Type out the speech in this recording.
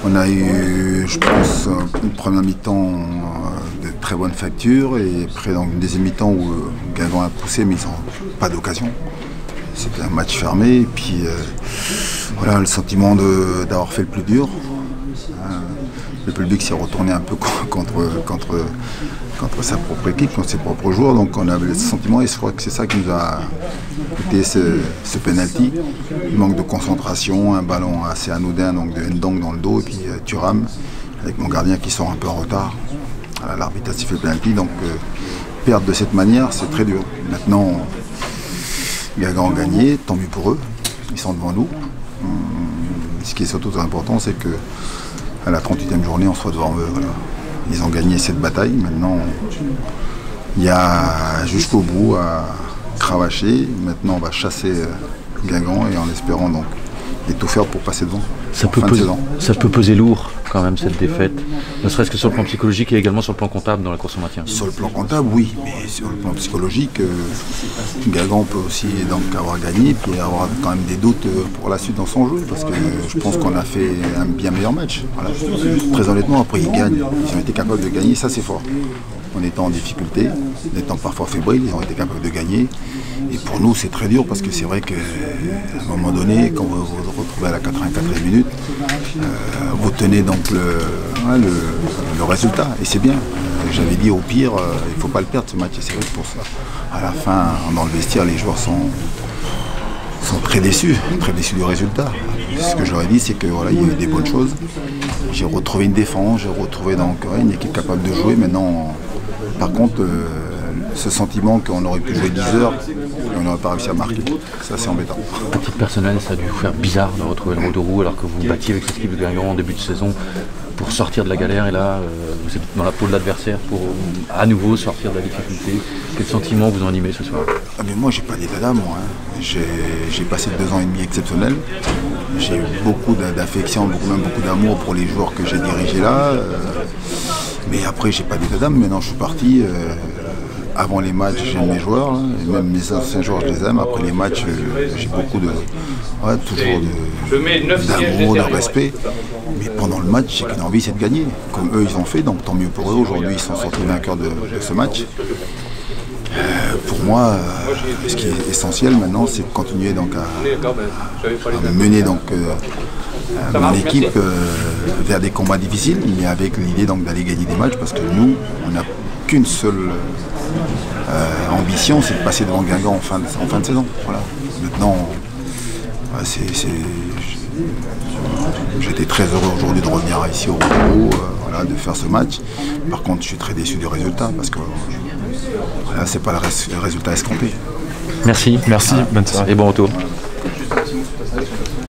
On a eu, je pense, une première mi-temps de très bonne facture et après dans une deuxième mi-temps où Guingamp a poussé mais ils n'ont pas d'occasion. C'était un match fermé et puis voilà le sentiment d'avoir fait le plus dur. Le public s'est retourné un peu contre sa propre équipe, contre ses propres joueurs, donc on avait le sentiment et je crois que c'est ça qui nous a coûté ce penalty. Il manque de concentration, un ballon assez anodin donc de Ndong dans le dos et puis Thuram avec mon gardien qui sort un peu en retard. Voilà, l'arbitre a sifflé le penalty, donc perdre de cette manière c'est très dur. Maintenant Guingamp a gagné, tant mieux pour eux, ils sont devant nous. Ce qui est surtout très important c'est que à la 38e journée on soit devant eux. Voilà. Ils ont gagné cette bataille, maintenant il y a jusqu'au bout à cravacher, maintenant on va chasser Guingamp et en espérant donc et tout faire pour passer devant. Ça peut peser lourd quand même cette défaite, ne serait-ce que sur le plan psychologique et également sur le plan comptable dans la course au maintien. Sur le plan comptable oui, mais sur le plan psychologique, Guingamp peut aussi donc avoir gagné puis avoir quand même des doutes pour la suite dans son jeu parce que je pense qu'on a fait un bien meilleur match. Voilà. Très honnêtement, après ils gagnent, ils ont été capables de gagner, ça c'est fort. En étant en difficulté, en étant parfois fébriles, ils ont été capables de gagner. Et pour nous, c'est très dur parce que c'est vrai qu'à un moment donné, quand vous vous retrouvez à la 84e minute, vous tenez donc le résultat. Et c'est bien. J'avais dit au pire, il ne faut pas le perdre ce match. Et c'est vrai que pour ça, à la fin, dans le vestiaire, les joueurs sont très déçus du résultat. Ce que je leur ai dit, c'est que voilà, il y a eu des bonnes choses. J'ai retrouvé une défense, j'ai retrouvé donc une équipe capable de jouer. Maintenant, par contre, ce sentiment qu'on aurait pu jouer 10 heures et on n'aurait pas réussi à marquer, ça c'est embêtant. À titre personnel, ça a dû vous faire bizarre de retrouver le Roux alors que vous battiez avec cette équipe de Guingamp en début de saison pour sortir de la galère et là, vous êtes dans la peau de l'adversaire pour à nouveau sortir de la difficulté. Quel sentiment vous en animez ce soir? Mais moi j'ai pas d'état d'âme, moi. J'ai passé 2 ans et demi exceptionnels. J'ai eu beaucoup d'affection, même beaucoup d'amour pour les joueurs que j'ai dirigés là. Mais après j'ai pas d'état d'âme, maintenant je suis parti. Avant les matchs, j'aime mes joueurs, hein, et même mes anciens joueurs, je les aime. Après les matchs, j'ai beaucoup toujours d'amour, de respect. Mais pendant le match, j'ai qu'une envie, c'est de gagner. Comme eux, ils ont fait, donc tant mieux pour eux. Aujourd'hui, ils sont sortis vainqueurs de ce match. Pour moi, ce qui est essentiel maintenant, c'est de continuer donc à mener donc, mon équipe vers des combats difficiles, mais avec l'idée donc d'aller gagner des matchs, parce que nous, on n'a qu'une seule ambition, c'est de passer devant Guingamp en fin de saison. Voilà. Maintenant, j'étais très heureux aujourd'hui de revenir ici au Roux, voilà, de faire ce match. Par contre, je suis très déçu du résultat parce que voilà, c'est pas le résultat escompté. Merci, bonne soirée et bon retour.